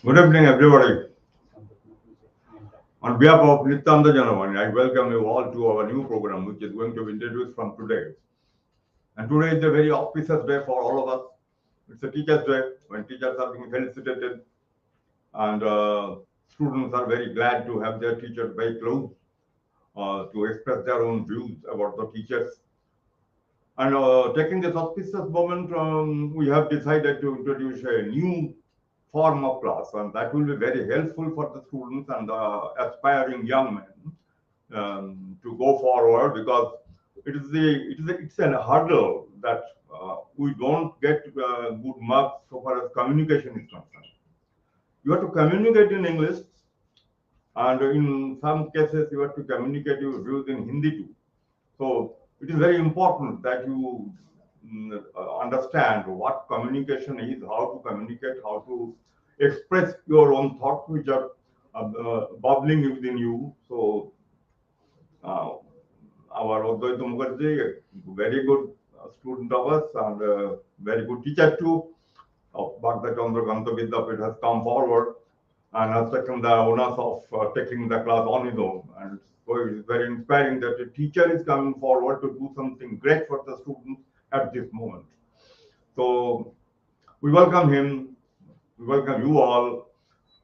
Good evening, everybody. On behalf of Nityananda Janamani, I welcome you all to our new program, which is going to be introduced from today. And today is a very auspicious day for all of us. It's a Teachers' Day when teachers are being felicitated, and students are very glad to have their teachers very close to express their own views about the teachers. And taking this auspicious moment, we have decided to introduce a new form of class, and that will be very helpful for the students and the aspiring young men to go forward, because it's a hurdle that we don't get good marks so far as communication is concerned. You have to communicate in English, and in some cases you have to communicate your views in Hindi too. So it is very important that you understand what communication is, how to communicate, how to express your own thoughts which are bubbling within you. So uh, our Advaita Mukherjee, very good student of us and very good teacher too of Bhagda Chandra Ganta Vidyapit, has come forward and has taken the onus of taking the class on his own. And so it is very inspiring that a teacher is coming forward to do something great for the students at this moment. So we welcome him, we welcome you all,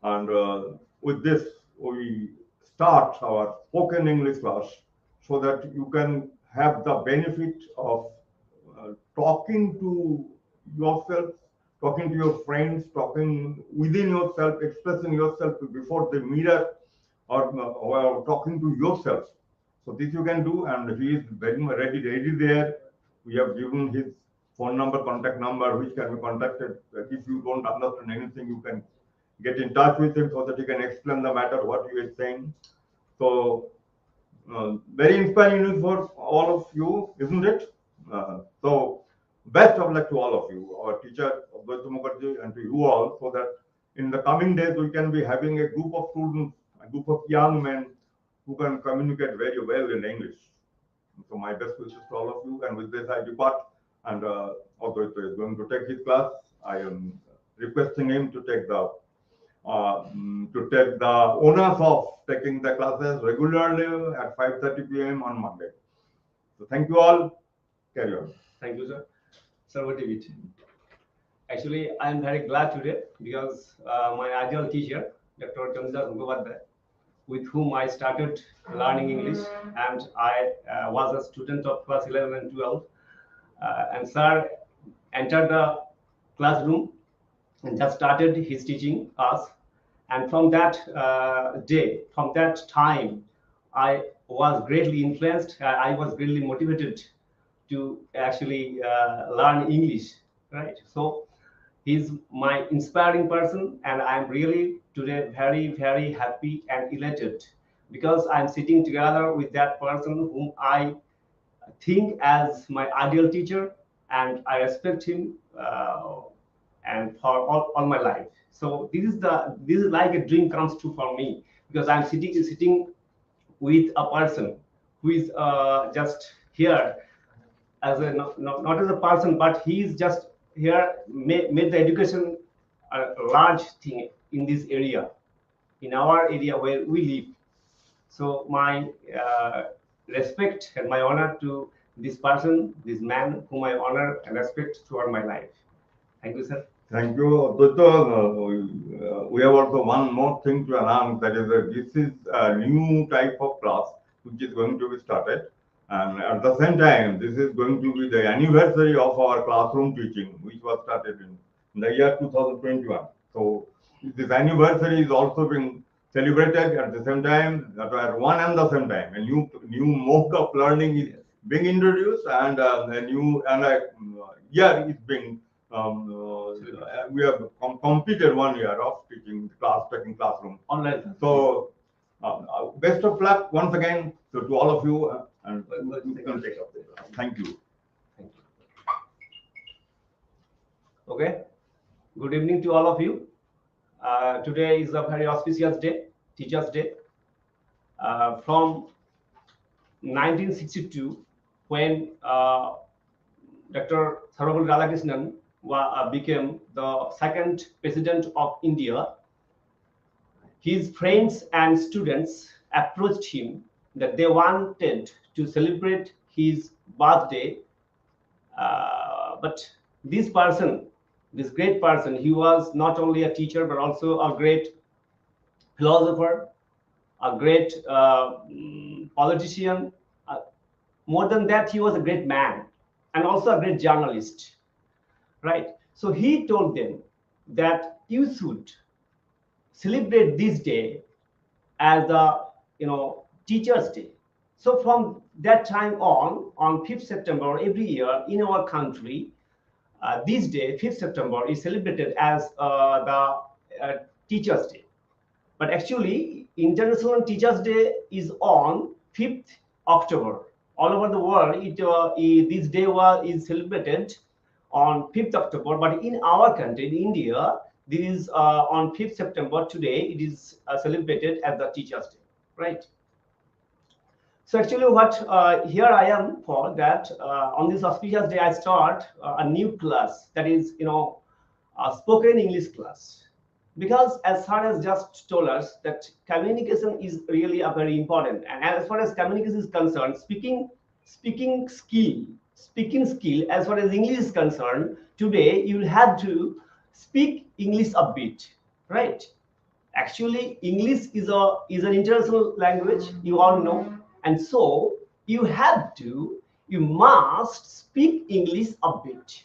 and with this we start our spoken English class so that you can have the benefit of talking to yourself, talking to your friends, talking within yourself, expressing yourself before the mirror, or talking to yourself. So this you can do, and he is very much ready there. We have given his phone number, contact number, which can be contacted. If you don't understand anything, you can get in touch with him so that he can explain the matter, what he is saying. So very inspiring news for all of you, isn't it? So best of luck to all of you, our teacher, Advaita Mukherjee, and to you all, so that in the coming days we can be having a group of students, a group of young men who can communicate very well in English. So my best wishes to all of you. And with this, I depart. And Advaita is going to take his class. I am requesting him to take the onus of taking the classes regularly at 5:30 p.m. on Monday. So thank you all. Carry on. Thank you, sir. Sir, what David. Actually, I am very glad today because my ideal teacher, Dr. Chandra Mukherjee, with whom I started learning English, and I was a student of class 11 and 12. And sir entered the classroom and just started his teaching us. And from that day, from that time, I was greatly influenced. I was greatly motivated to actually learn English, right? So he's my inspiring person, and I'm really today very, very happy and elated because I'm sitting together with that person whom I think as my ideal teacher, and I respect him and for all my life. So this is like a dream comes true for me because I'm sitting with a person who is just here as a not as a person, but he is just here made the education a large thing in this area, in our area where we live. So my respect and my honor to this person, this man whom I honor and respect throughout my life. Thank you, sir. Thank you, Advaita. We have also one more thing to announce, that is that this is a new type of class which is going to be started. And at the same time, this is going to be the anniversary of our classroom teaching, which was started in the year 2021. So this anniversary is also being celebrated at the same time, at one and the same time. A new mode of learning is being introduced, and a new year is being we have completed 1 year of taking classroom Online. So best of luck once again to all of you, and you can take up. Thank you. Thank you. Okay. Good evening to all of you. Today is a very auspicious day, Teachers' Day. From 1962, when Dr. Sarvapalli Radhakrishnan became the second president of India, his friends and students approached him that they wanted to celebrate his birthday. But this person, this great person, he was not only a teacher but also a great philosopher, a great politician. More than that, he was a great man and also a great journalist, right? So he told them that you should celebrate this day as the Teachers' Day. So from that time on 5th September every year in our country, this day, 5th September, is celebrated as the Teachers' Day. But actually, International Teachers' Day is on 5th October. All over the world, this day is celebrated on 5th October. But in our country, in India, this is on 5th September. Today, it is celebrated as the Teachers' Day, right? So actually, what here I am for that on this auspicious day, I start a new class, that is, a spoken English class. Because as Sir has just told us that communication is really a very important, and as far as communication is concerned, speaking skill, as far as English is concerned, today you will have to speak English a bit, right? Actually, English is an international language, you all know, and so you must speak English a bit.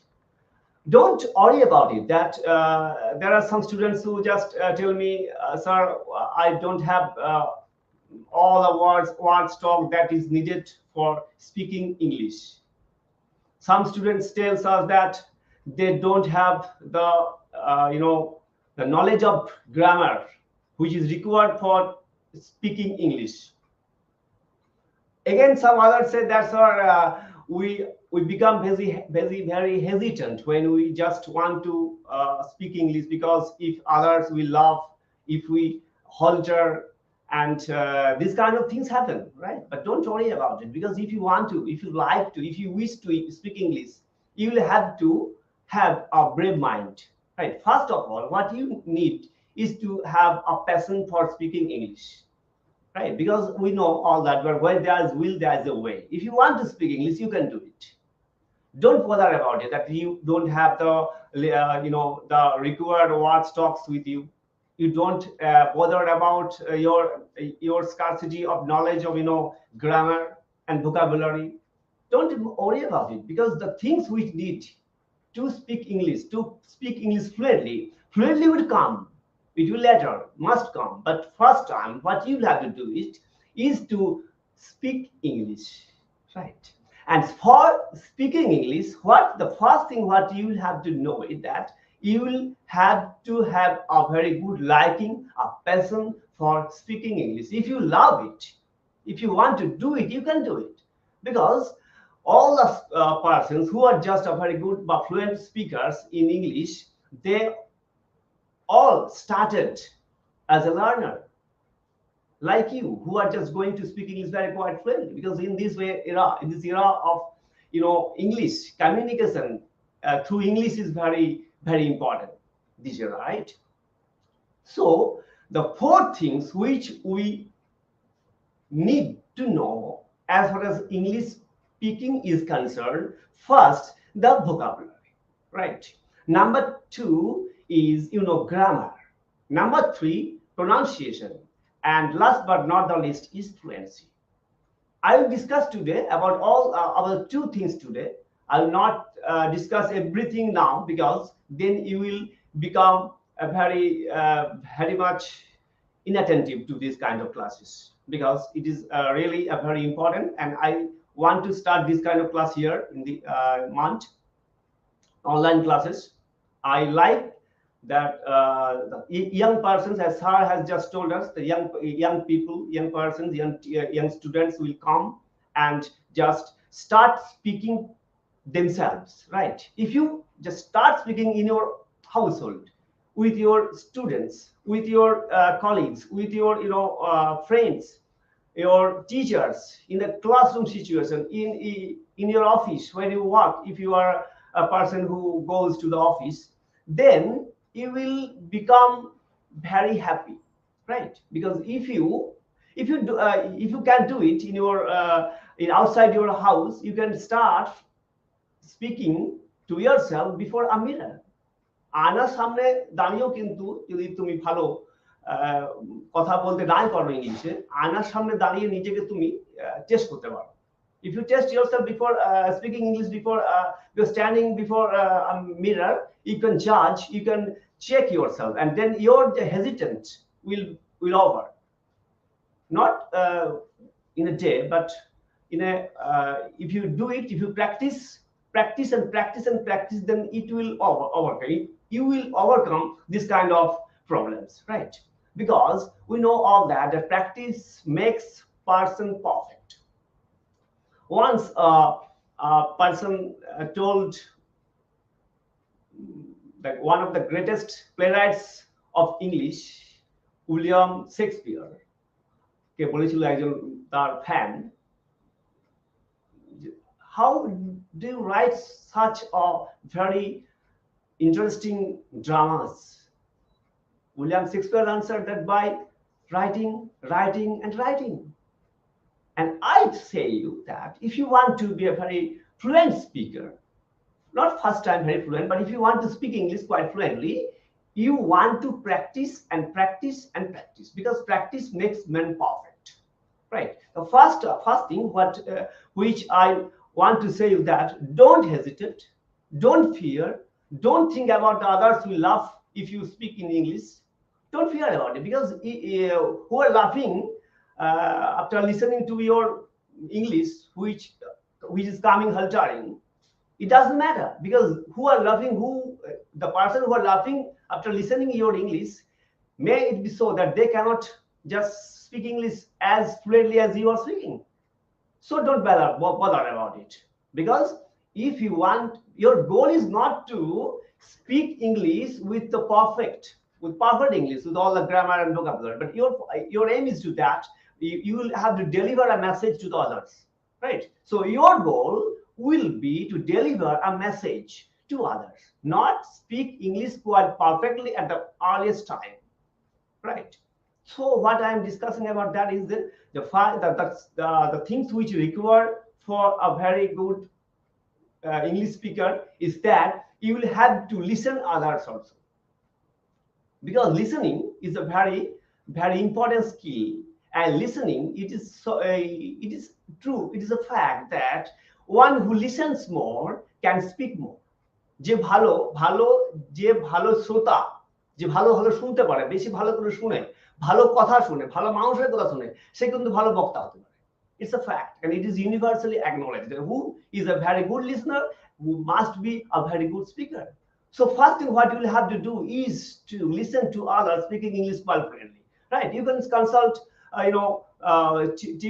Don't worry about it that there are some students who just tell me, sir, I don't have all the words talk that is needed for speaking English. Some students tell us that they don't have the the knowledge of grammar which is required for speaking English. Again, some others say that, sir, we become very hesitant when we just want to speak English, because if others will laugh, if we halter, and these kind of things happen, right? But don't worry about it, because if you want to, if you like to, if you wish to speak English, you will have to have a brave mind, right? First of all, what you need is to have a passion for speaking English, right? Because we know all that, but where there is will, there is a way. If you want to speak English, you can do it. Don't bother about it that you don't have the the required word stocks with you. You don't bother about your scarcity of knowledge of grammar and vocabulary. Don't worry about it, because the things we need to speak English fluently will come. It will later, must come. But first time, what you have to do is to speak English, right? And for speaking English, the first thing what you will have to know is that you will have to have a very good liking, a passion for speaking English. If you love it, if you want to do it, you can do it. Because all the persons who are just a very good but fluent speakers in English, they all started as a learner, like you, who are just going to speak English very quite fluently. Because in this era of English communication through English is very important this year, right? So the four things which we need to know as far as English speaking is concerned: first, the vocabulary, right? Number two is grammar. Number three, pronunciation. And last but not the least is fluency. I will discuss today about all about two things today. I will not discuss everything now, because then you will become a very much inattentive to this kind of classes, because it is really a very important, and I want to start this kind of class here in the month, online classes. I like that the young persons, as Sir has just told us, the young people, young persons, young students will come and just start speaking themselves, right? If you just start speaking in your household, with your students, with your colleagues, with your friends, your teachers, in the classroom situation, in your office where you work, if you are a person who goes to the office, then you will become very happy, right? Because if you can do it in your in outside your house, you can start speaking to yourself before a mirror. আয়নার সামনে দাঁড়িয়েও কিন্তু যদি তুমি ভালো কথা বলতে নাই পারো ইংলিশে, আয়নার সামনে দাঁড়িয়ে নিজেকে তুমি টেস্ট করতে পারো। If you test yourself before speaking English, before you're standing before a mirror, you can judge, you can check yourself, and then your hesitant will over. Not in a day, but in a if you do it, if you practice and practice, then it will overcome. You will overcome this kind of problems, right? Because we know all that practice makes person perfect. Once a person told that one of the greatest playwrights of English, William Shakespeare, কে বলেছিল একজন তার fan, how do you write such a very interesting dramas? William Shakespeare answered that by writing. And I'd say you that if you want to be a very fluent speaker, not first time very fluent, but if you want to speak English quite fluently, you want to practice, because practice makes man perfect, right? The first thing which I want to say you that don't hesitate, don't fear, don't think about the others will laugh if you speak in English. Don't fear about it, because who are laughing after listening to your English, which is coming haltering, it doesn't matter, because who are laughing, the person who are laughing after listening your English, may it be so that they cannot just speak English as fluently as you are speaking. So don't bother about it, because if you want, your goal is not to speak English with perfect English, with all the grammar and vocabulary, but your aim is to that you will have to deliver a message to the others, right? So your goal will be to deliver a message to others, not speak English quite perfectly at the earliest time, right? So what I am discussing about that is the things which you require for a very good English speaker is that you will have to listen others also, because listening is a very important skill. And listening, it is true, it is a fact that one who listens more can speak more. যে ভালো শ্রোতা, যে ভালো শুনতে পারে, বেশি ভালো করে শুনে, ভালো কথা শুনে, ভালো মানুষের কথা শুনে, সে কিন্তু ভালো বক্তা হতে পারে। It's a fact, and it is universally acknowledged that who is a very good listener, who must be a very good speaker. So first thing what you will have to do is to listen to others speaking English quite fluently, right? You can consult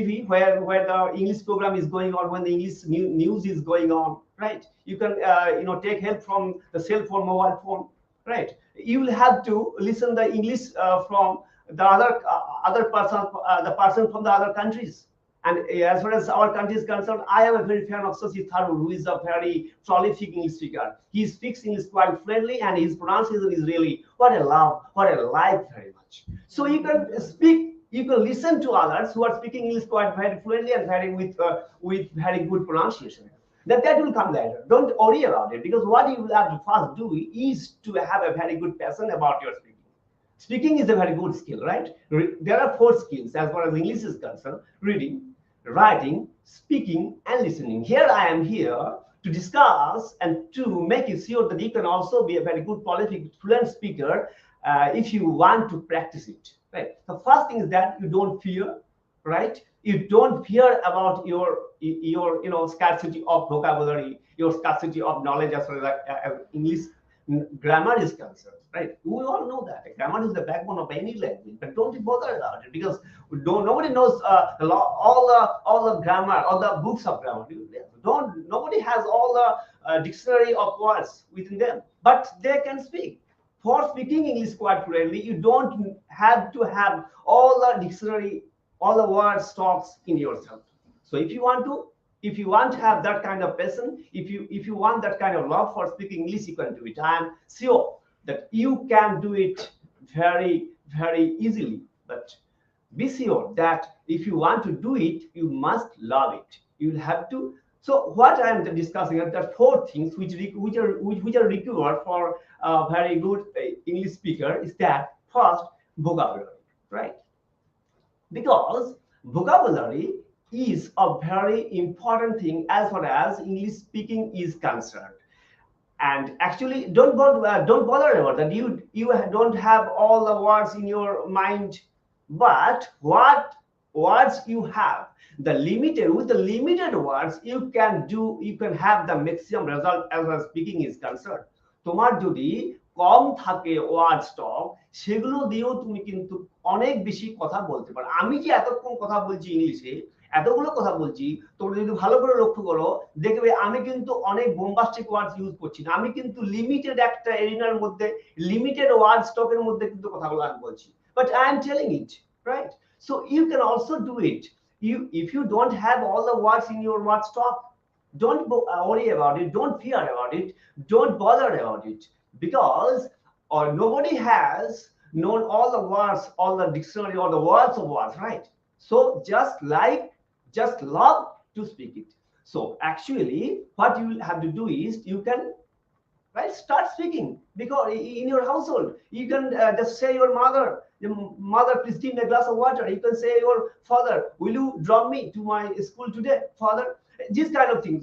TV where the English program is going on, when the English news is going on, right? You can take help from the cell phone, mobile phone, right? You will have to listen the English from the other person, the person from the other countries. And as far as our country is concerned, I am a very fan of Shashi Tharoor, who is a very prolific English speaker. He speaks English quite fluently, and his pronunciation is really what I love, what I like very much. So you can listen to others who are speaking English quite very fluently and with very good pronunciation. That will come later. Don't worry about it, because what you will have to first do is to have a very good passion about your speaking. Speaking is a very good skill, right? There are 4 skills as far as English is concerned: reading, writing, speaking, and listening. Here I am here to discuss and to make it sure that you can also be a very good, prolific, fluent speaker if you want to practice it, right? The first thing is that you don't fear, right? You don't fear about your scarcity of vocabulary, your scarcity of knowledge as far as English grammar is concerned, right? We all know that grammar is the backbone of any language, but don't bother about it, because nobody knows all the grammar, all the books of grammar. Nobody has all the dictionary of words within them, but they can speak. For speaking English quite fluently, you don't have to have all the dictionary, all the word stocks in yourself. So if you want to have that kind of passion, if you want that kind of love for speaking English, you can do it. I am sure that you can do it very, very easily but be sure that if you want to do it, you must love it. You'll have to. So what I am discussing are the four things which are required for a very good English speaker. Is that first, vocabulary, right? Because vocabulary is a very important thing as far as English speaking is concerned. And actually, don't bother about that. You don't have all the words in your mind, but what words you have, the limited with the limited words you can have the maximum result as far as speaking is concerned. তোমার যদি কম থাকে word stock, সেগুলো দিয়েও তুমি কিন্তু অনেক বেশি কথা বলতে পারো। আমি যে এতক্ষণ কথা বলছি ইংলিশে, এতগুলো কথা বলছি, তোমরা যদি ভালো করে লক্ষ্য করো দেখবে আমি কিন্তু অনেক বোম্বাস্টিক ওয়ার্ডস ইউজ করছি না। আমি কিন্তু লিমিটেড একটা এরিনার মধ্যে, লিমিটেড ওয়ার্ড স্টকের মধ্যে কিন্তু কথাগুলো আমি বলছি, but I am telling it, right? So you can also do it. If you don't have all the words in your word stock, don't worry about it, don't fear about it, don't bother about it, because or nobody has known all the words, all the dictionary, all the words of words, right? So just love to speak it. So actually what you will have to do is you can, right, start speaking. Because in your household you can just say your mother, please give me a glass of water. You can say your father, will you drop me to my school today, father? These kind of things,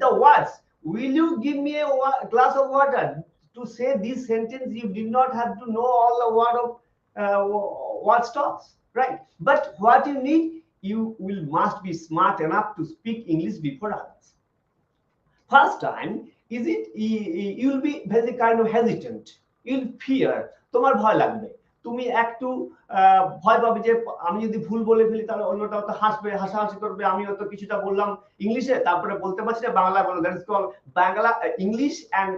the words, will you give me a glass of water? To say this sentence you did not have to know all the word of word stocks, right? But what you need, you must be smart enough to speak English before others. First time is it, you'll be very kind of hesitant, you'll fear, তোমার ভয় লাগবে, তুমি একটু ভয় পাবে যে আমি যদি ভুল বলে ফেলি তাহলে অন্যটা তো হাসবে, হাসাহাসি করবে, আমি হয়তো কিছুটা বললাম ইংলিশে তারপরে বলতে পারছি না বাংলা বলে, that is call Bangla English and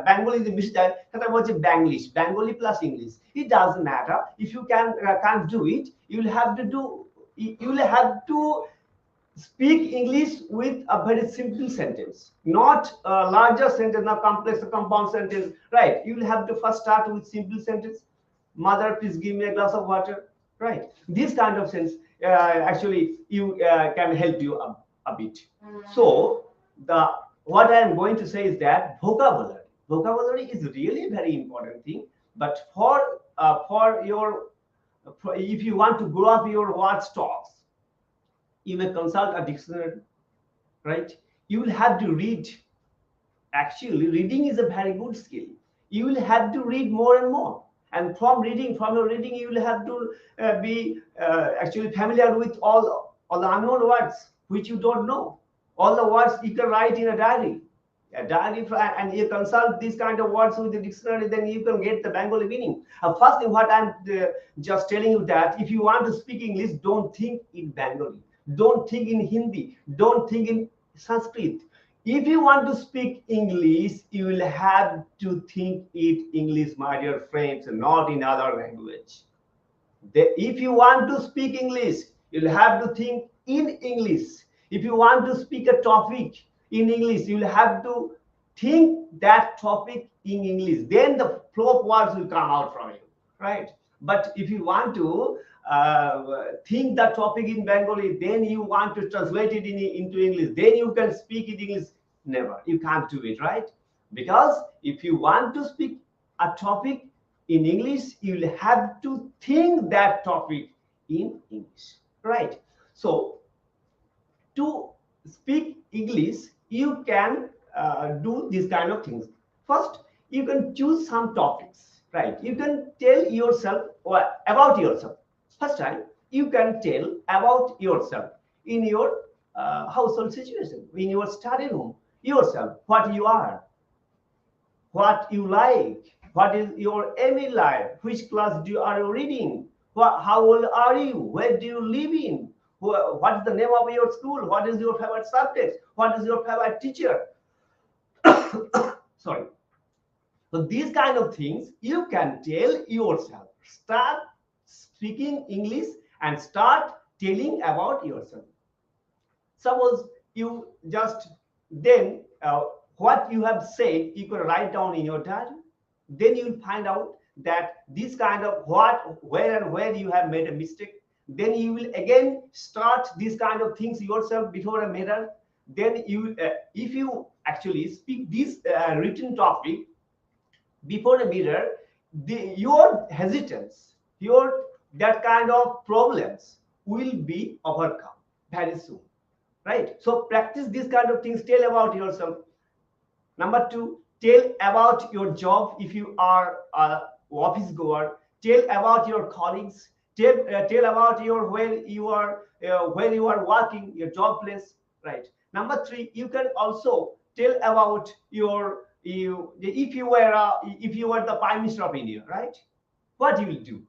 Bengali যে মিশে যায় সেটা বলছে Banglish, Bengali plus English. It doesn't matter, if you can't do it, you will have to speak English with a very simple sentence, not a larger sentence, not complex or compound sentence, right? You will have to first start with simple sentence. Mother, please give me a glass of water, right? This kind of sense actually you can help you a bit. So what I am going to say is that vocabulary is really a very important thing. But for if you want to grow up your word stocks, you may consult a dictionary, right? You will have to read. Actually reading is a very good skill. You will have to read more and more, and from your reading you will have to be actually familiar with all the unknown words which you don't know. All the words you can write in a diary, and you consult these kind of words with the dictionary, then you can get the Bengali meaning. First thing what I'm just telling you, that if you want to speak English, don't think in Bengali, don't think in Hindi, don't think in Sanskrit. If you want to speak English, you will have to think it English, my dear friends, not in other language. If you want to speak English, you'll have to think in English. If you want to speak a topic in English, you'll have to think that topic in English. Then the flow of words will come out from you, right? But if you want to think that topic in Bengali, then you want to translate it into English, then you can speak it English. Never, you can't do it, right? Because if you want to speak a topic in English, you'll have to think that topic in English, right? So to speak English, you can do these kind of things. First, you can choose some topics, right? You can tell yourself about yourself. First time, you can tell about yourself in your household situation, in your study room, yourself, what you are, what you like, what is your aim in life, which class are you reading, how old are you, where do you live in, what is the name of your school, what is your favorite subject, what is your favorite teacher. Sorry. So these kind of things you can tell yourself. Start speaking English and start telling about yourself. Suppose you just then what you have said you can write down in your diary. Then you'll find out that this kind of what, where and where you have made a mistake. Then you will again start these kind of things yourself before a mirror. Then you, if you actually speak this written topic before a mirror, your hesitance, your that kind of problems will be overcome very soon, right? So practice these kind of things. Tell about yourself. Number two, tell about your job if you are a office goer. Tell about your colleagues. Tell about your where you are working, your job place, right? Number three, you can also tell about your if you were the Prime Minister of India, right? What you will do?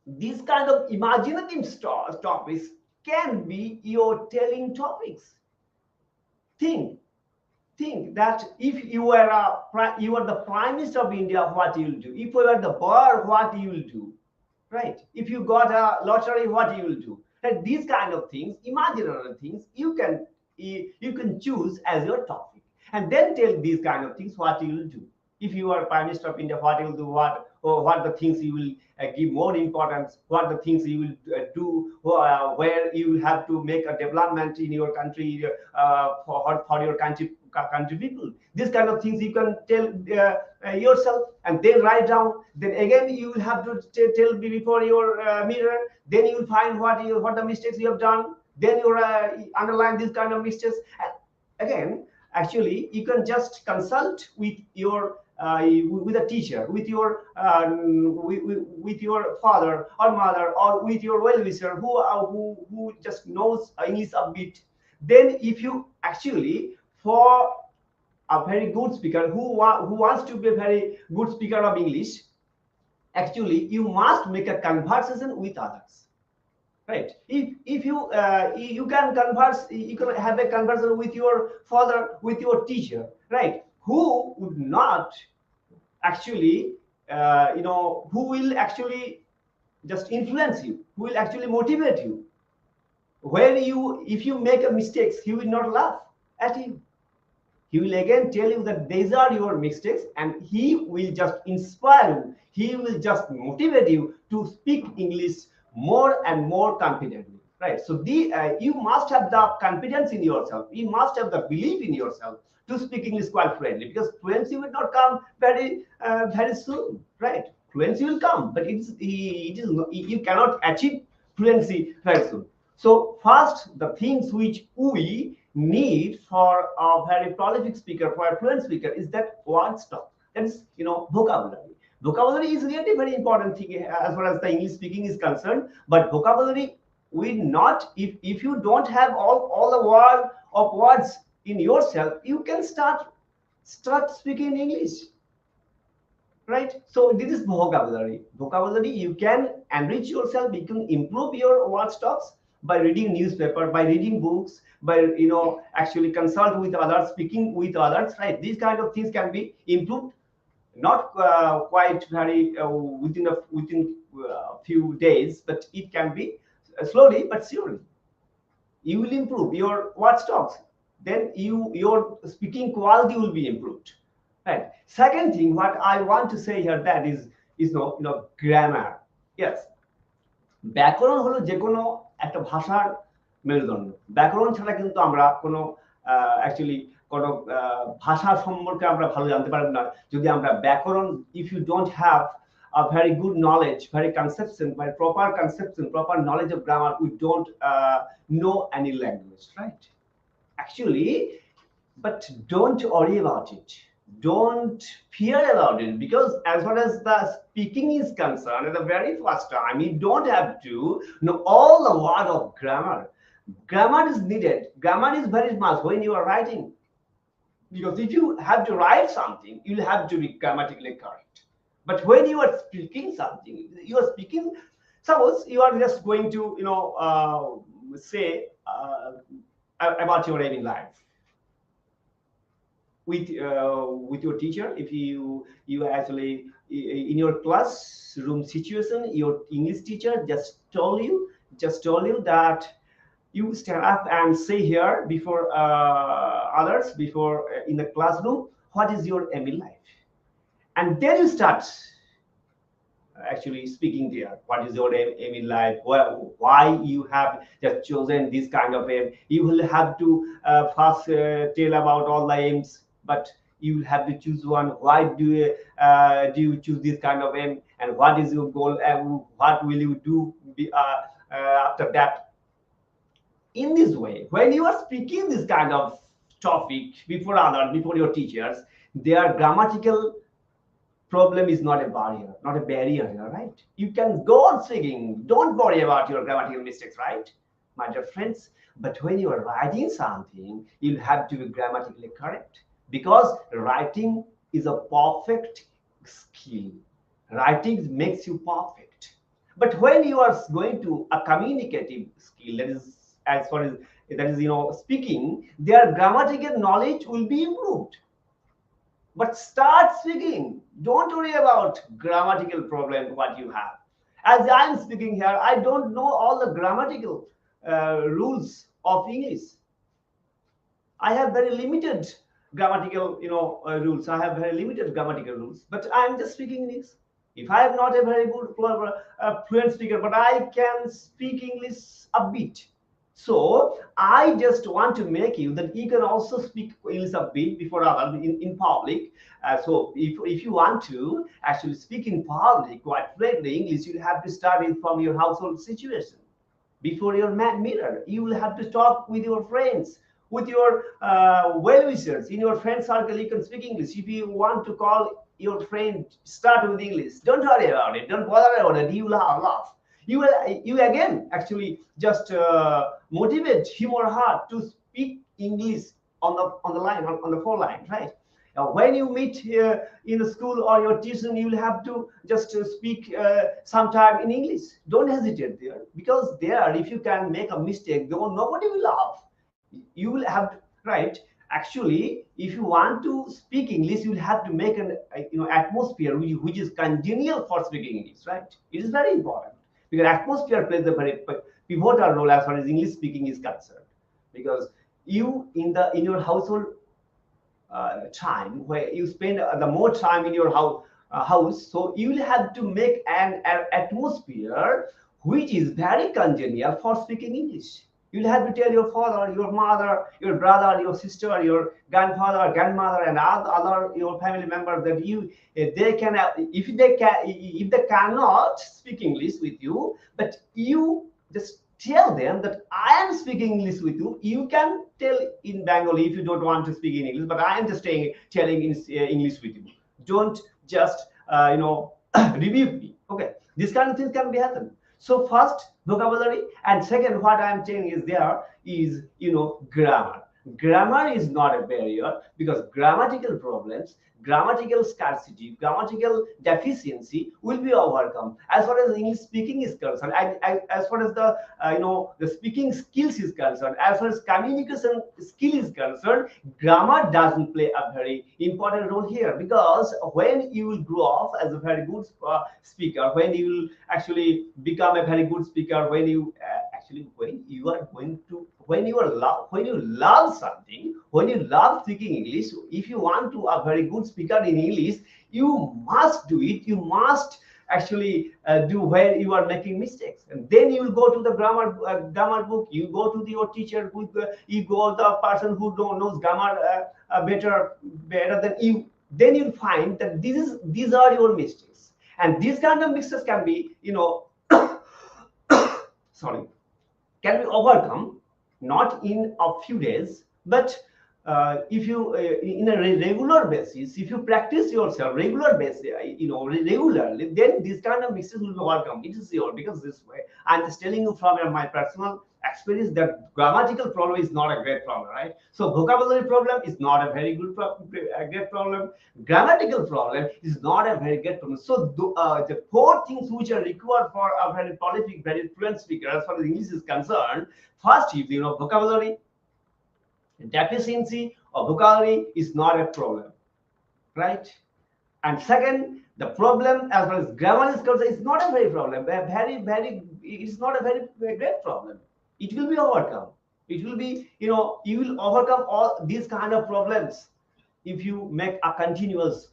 These kind of imaginative topics can be your telling topics. Think that if you were the Prime Minister of India, what you will do? If you were the bird, what you will do, right? If you got a lottery, what you will do? And these kind of things, imaginary things, you can choose as your topic, and then tell these kind of things what you will do. If you are Prime Minister of India, what you will do, what the things you will give more importance, what the things you will do, where you will have to make a development in your country for your country people. These kind of things you can tell yourself, and then write down. Then again you will have to tell before your mirror. Then you will find what the mistakes you have done. Then you underline these kind of mistakes. And again, actually, you can just consult with your with a teacher, with your father or mother, or with your well-wisher who just knows English a bit. Then if you actually, for a very good speaker who wants to be a very good speaker of English, actually you must make a conversation with others, right? If you can converse, you can have a conversation with your father, with your teacher, right? Who would not actually who will actually just influence you, who will actually motivate you. Where if you make a mistakes, he will not laugh at you. He will again tell you that these are your mistakes, and he will just inspire you. He will just motivate you to speak English more and more confidently, right? So you must have the confidence in yourself. You must have the belief in yourself to speak English quite fluently, because fluency will not come very soon, right? Fluency will come, but you cannot achieve fluency very soon. So first, the things which we need for a very prolific speaker, for a fluent speaker, is that word stock. That is, vocabulary. Vocabulary is really a very important thing as far as the English speaking is concerned. But vocabulary will not, if you don't have all the words in yourself, you can start speaking English, right? So this is vocabulary. Vocabulary, you can enrich yourself, you can improve your word stocks by reading newspaper, by reading books, by actually consult with others, speaking with others, right? These kind of things can be improved, not quite very within a few days, but it can be slowly but surely. You will improve your word stocks, then your speaking quality will be improved, right? Second thing, what I want to say here, that is grammar. Yes, ব্যাকরণ হলো যে কোনো একটা ভাষার মেরুদণ্ড। ব্যাকরণ ছাড়া কিন্তু আমরা কোনো অ্যাকচুয়ালি কোনো ভাষা সম্পর্কে আমরা ভালো জানতে পারবো না যদি আমরা ব্যাকরণ, if you don't have a very good knowledge, very conception, very proper conception, proper knowledge of grammar, we don't know any language, right? Actually, but don't worry about it. Don't fear about it, because as far as the speaking is concerned, at the very first time, you don't have to know all the word of grammar. Grammar is needed. Grammar is very much when you are writing, because if you have to write something, you'll have to be grammatically correct. But when you are speaking something, you are speaking, suppose you are just going to say about your aim in life with your teacher. If you actually in your classroom situation, your English teacher just told you that you stand up and say here before others, before in the classroom, what is your aim in life, and then you start actually speaking there. What is your aim in life? Well, why you have just chosen this kind of aim? You will have to first tell about all the aims, but you will have to choose one. Why do you choose this kind of aim, and what is your goal, and what will you do after that? In this way, when you are speaking this kind of topic before others, before your teachers, their grammatical problem is not a barrier, not a barrier here, right? You can go on speaking. Don't worry about your grammatical mistakes, right, my dear friends? But when you are writing something, you'll have to be grammatically correct, because writing is a perfect skill. Writing makes you perfect. But when you are going to a communicative skill, that is as far as that is, speaking, their grammatical knowledge will be improved. But start speaking. Don't worry about grammatical problem what you have. As I'm speaking here, I don't know all the grammatical rules of English. I have very limited grammatical, rules. I have very limited grammatical rules, but I'm just speaking English. If I am not a very good fluent speaker, but I can speak English a bit. So I just want to make you that you can also speak English a bit before others in public. So if you want to actually speak in public quite fluently English, you have to start it from your household situation. Before your mirror, you will have to talk with your friends, with your well-wishers in your friend circle. You can speak English. If you want to call your friend, start with English. Don't worry about it. Don't bother about it. You will laugh. You again actually just motivate him or her to speak English on the line, on the phone line, right? Now, when you meet in the school or your tuition, you will have to just speak sometime in English. Don't hesitate there, because there, if you can make a mistake, nobody will laugh. You will have to, right? Actually, if you want to speak English, you will have to make an atmosphere which is congenial for speaking English, right? It is very important, because atmosphere plays a very pivotal role as far as English speaking is concerned. Because you in your household time, where you spend the more time in your house, so you will have to make an atmosphere which is very congenial for speaking English. You'll have to tell your father, your mother, your brother, your sister, your grandfather, grandmother, and other your family members that they can, if they cannot speak English with you, but you just tell them that I am speaking English with you. You can tell in Bengali if you don't want to speak in English, but I am just telling in English with you. Don't just rebuke me. Okay, this kind of things can be happen. So first, vocabulary, and second, what I am saying is there is grammar. Grammar is not a barrier, because grammatical problems, grammatical scarcity, grammatical deficiency will be overcome. As far as English speaking is concerned, as far as the the speaking skills is concerned, as far as communication skill is concerned, grammar doesn't play a very important role here. Because when you will grow up as a very good speaker, when you will actually become a very good speaker, when you when you love something, when you love speaking English, if you want to a very good speaker in English, you must do it. You must actually do where you are making mistakes, and then you will go to the grammar book. You go to your teacher, you go the person who knows grammar better than you. Then you'll find that these are your mistakes, and these kind of mistakes can be sorry, can be overcome, not in a few days, but if you in a regular basis, if you practice yourself regular basis, regularly, then this kind of mistakes will be overcome. It is sure, because this way I'm just telling you from my personal experience that grammatical problem is not a great problem, right? So vocabulary problem is not a very good great problem. Grammatical problem is not a very great problem. So the four things which are required for a very prolific, very fluent speaker as far as English is concerned: first is vocabulary. Deficiency of vocabulary is not a problem, right? And second, the problem as far as grammar is concerned is not a very problem. It's not a very great problem. It will be overcome. It will be, you will overcome all these kind of problems if you make a continuous,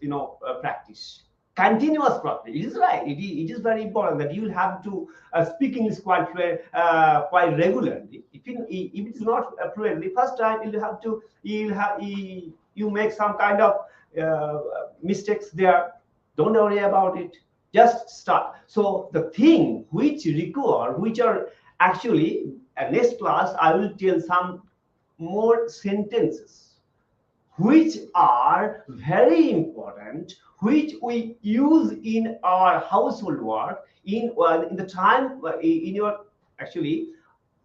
practice. continuous practice. It is right. It is very important that you will have to speak English quite regularly. If it is not fluently, first time you make some kind of mistakes there. Don't worry about it. Just start. So the thing which are actually next class I will tell some more sentences which are very important, which we use in our household work, in the time in your actually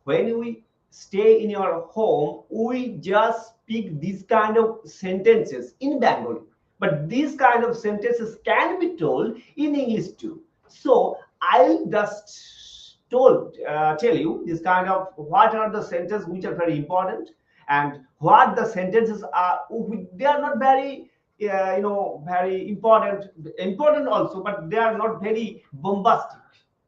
when we stay in your home, we just speak these kind of sentences in Bengali, but these kind of sentences can be told in English too. So I'll just tell you this kind of what are the sentences which are very important, and what the sentences are. They are not very very important also, but they are not very bombastic,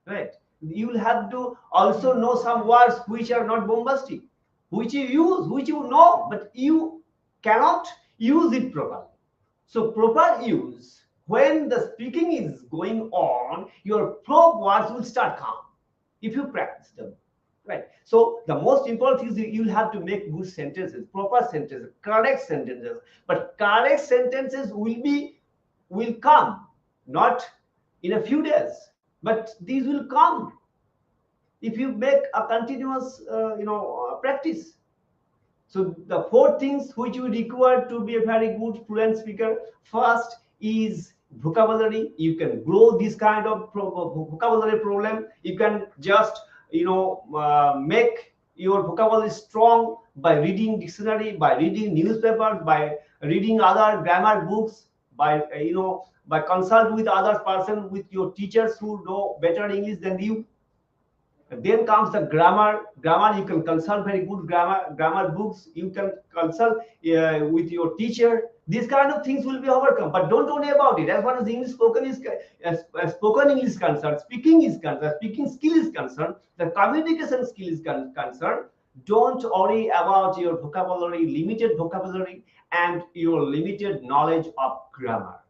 right? You will have to also know some words which are not bombastic, which you use, which you know, but you cannot use it properly. So proper use, when the speaking is going on, your proper words will start come if you practice them, right? So the most important thing is you'll have to make good sentences, proper sentences, correct sentences. But correct sentences will come not in a few days, but these will come if you make a continuous practice. So the four things which you require to be a very good fluent speaker: first is vocabulary. You can grow this kind of vocabulary problem. You can just make your vocabulary strong by reading dictionary, by reading newspapers, by reading other grammar books, by by consult with other person, with your teachers who know better English than you. Then comes the grammar. You can consult very good grammar books. You can consult with your teacher. These kind of things will be overcome, but don't worry about it. As far as English spoken is spoken English is concerned, speaking is concerned, speaking skill is concerned, the communication skill is concerned, don't worry about your vocabulary, limited vocabulary, and your limited knowledge of grammar.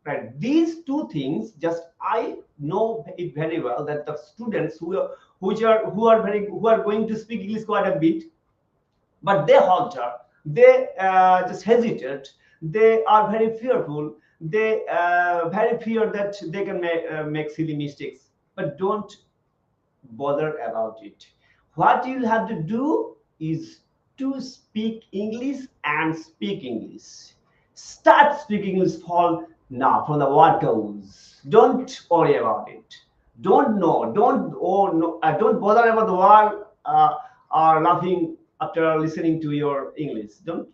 Right, these two things, just I know it very well that the students who are going to speak English quite a bit, but they halter, they just hesitate, they are very fearful, they very fear that they can make silly mistakes. But don't bother about it. What you'll have to do is to speak English and speak English. Start speaking English for now, from the word goes. Don't worry about it. Don't know. Don't bother about the word or laughing after listening to your English. Don't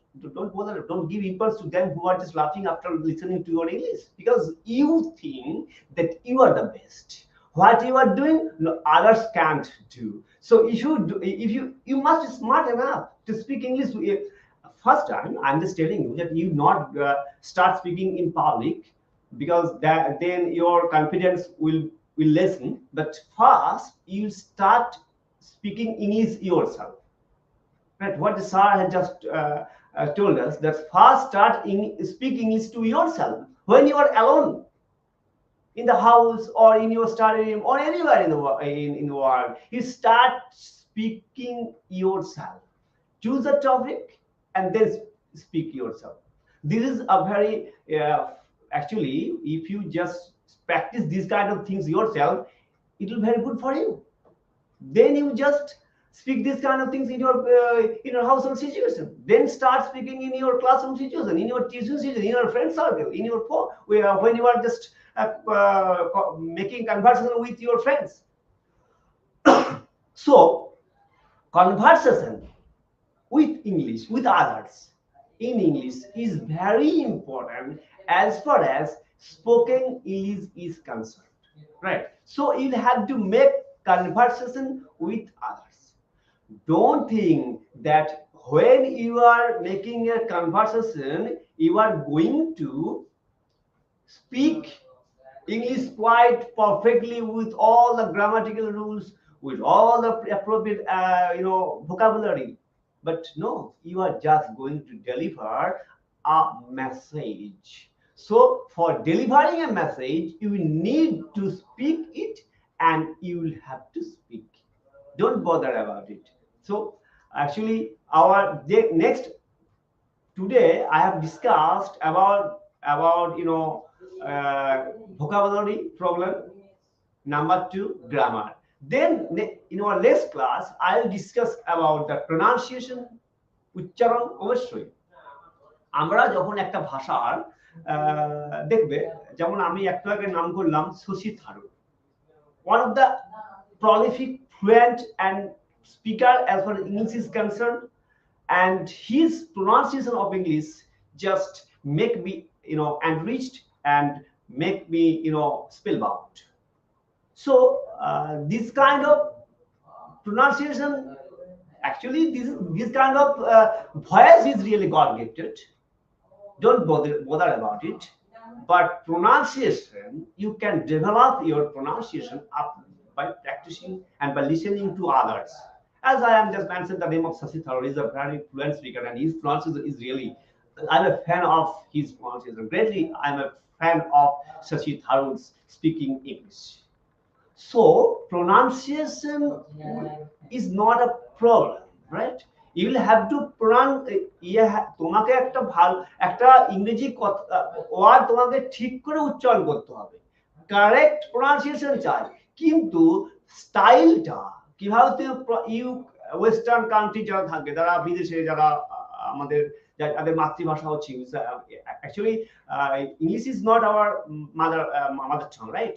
bother. Don't give impulse to them who are just laughing after listening to your English, because you think that you are the best. What you are doing, no, others can't do. So you must be smart enough to speak English. First time, I'm just telling you that you not start speaking in public, because then your confidence will lessen. But first, you start speaking English yourself. Right? What the sir had just told us, that first start speak English to yourself when you are alone in the house or in your study room or anywhere in the world. You start speaking yourself. Choose a topic and then speak yourself. This is a very actually, if you just practice these kind of things yourself, it will be very good for you. Then you just speak these kind of things in your household situation. Then start speaking in your classroom situation, in your tuition situation, in your friend circle, in your phone, when you are just making conversation with your friends. So conversation with English, with others in English is very important as far as spoken English is concerned, right? So you have to make conversation with others. Don't think that when you are making a conversation, you are going to speak English quite perfectly with all the grammatical rules, with all the appropriate vocabulary. But no, you are just going to deliver a message. So for delivering a message, you need to speak it, and you will have to speak. Don't bother about it. So actually, our next today I have discussed about vocabulary problem. Number 2, grammar. Then in our next class, I'll discuss about the pronunciation, উচ্চারণ অবশ্যই। আমরা যখন একটা ভাষার দেখবে, যেমন আমি একটু আগে নাম করলাম Shashi Tharoor, one of the prolific, fluent and speaker as far as English is concerned, and his pronunciation of English just make me enriched and make me spellbound. So this kind of pronunciation, actually this kind of voice is really God gifted. Don't bother about it. But pronunciation, you can develop your pronunciation up by practicing and by listening to others. As I am just mentioned, the name of Shashi Tharoor is a very fluent speaker, and his pronunciation is really, I'm a fan of his pronunciation. Greatly, I'm a fan of Shashi Tharoor's speaking English. So pronunciation is not a problem, right? You will have to pronounce. তোমাকে একটা ইংরেজি word তোমাকে ঠিক করে উচ্চারণ করতে হবে, correct pronunciation চাই, কিন্তু স্টাইলটা কিভাবে তুমি ওয়েস্টার্ন কান্ট্রি যারা থাকে, যারা বিদেশে, যারা আমাদের যাদের মাতৃভাষা হচ্ছে English, actually English is not our mother tongue, right?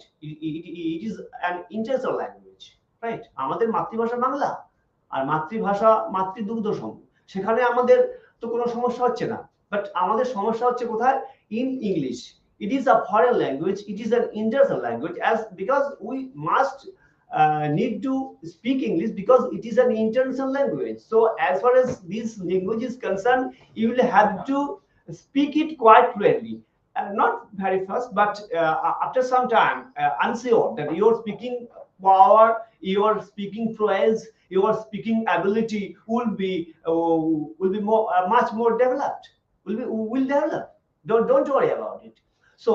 It is an international language, right? আমাদের মাতৃভাষা বাংলা, আর মাতৃভাষা মাতৃদুগ্ধ সম, সেখানে আমাদের তো কোনো সমস্যা হচ্ছে না। বাট আমাদের সমস্যা হচ্ছে কোথায়? In English. It is a foreign language, it is an international language, because we must need to speak English because it is an international language. So as far as this language is concerned, you will have to speak it quite fluently. Not very fast, but after some time, I'm sure that your speaking power, your speaking prowess, your speaking ability will be more much more developed. Will develop. Don't worry about it. So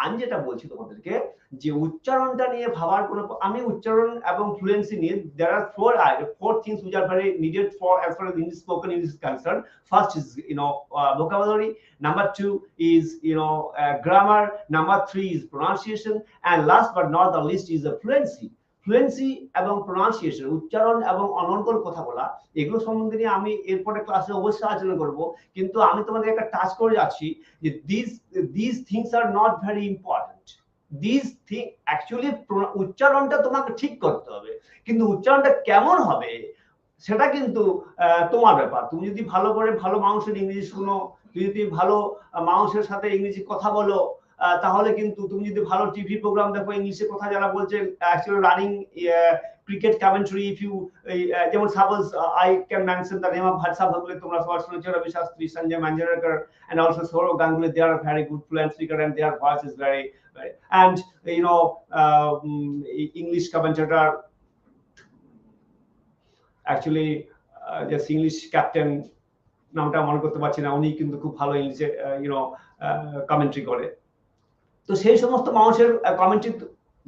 আমি যেটা বলছি তোমাদেরকে, যে উচ্চারণটা নিয়ে ভাবার কোনো, আমি উচ্চারণ এবং ফ্লুয়েন্সি নিয়ে, there are four things which are very needed for as far as English spoken English is concerned. First is vocabulary, number 2 is grammar, number 3 is pronunciation, and last but not the least is the fluency. Fluency এবং pronunciation, উচ্চারণ এবং অনর্গল কথা বলা, এগুলো সম্বন্ধে নিয়ে আমি এরপরে ক্লাসে অবশ্যই আলোচনা করব। কিন্তু আমি তোমাদের একটা টাচ করে যাচ্ছি যে these things are not very important. These things actually, উচ্চারণটা তোমাকে ঠিক করতে হবে, কিন্তু উচ্চারণটা কেমন হবে সেটা কিন্তু তোমার ব্যাপার। তুমি যদি ভালো করে ভালো মানুষের ইংরেজি শুনো, তুমি যদি ভালো মানুষের সাথে ইংরেজি কথা বলো, তাহলে কিন্তু তুমি যদি ভালো টিভি প্রোগ্রাম দেখো, ইংলিশে কথা যারা বলছে, actually running cricket commentary, if you যেমন suppose I can mention the name of ভাটসা ভাগলে, তোমরা সবার শুনেছো, Ravi Shastri, Sanjay মাঞ্জরেকর, and also Saurav Ganguly. They are very good fluent speaker, and their voice is very and English commentator, actually just English captain, নামটা মনে করতে পারছি না, উনি কিন্তু খুব ভালো ইংলিশে কমেন্ট্রি করে। তো সেই সমস্ত মানুষের কমেন্ট্রি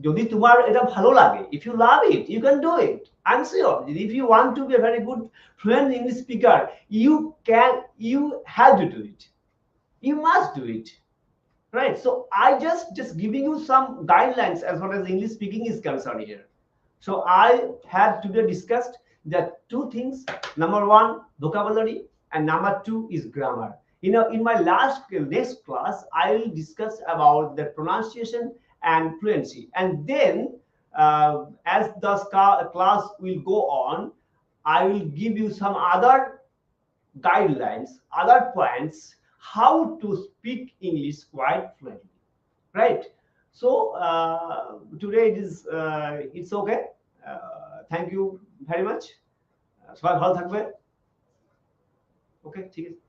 যদি তোমার এটা ভালো লাগে, if you love it, you can do it. I'm sure if you want to be a very good fluent English speaker, you have to do it, you must do it, right? So I just giving you some guidelines as far as English speaking is concerned here. So I have today discussed the two things. Number 1, vocabulary, and number 2 is grammar. In my next class, I will discuss about the pronunciation and fluency, and then as the class will go on, I will give you some other guidelines, other points, how to speak English quite fluently, right? So today it's okay. Thank you very much. সবাই ভালো থাকবে। ওকে, ঠিক আছে।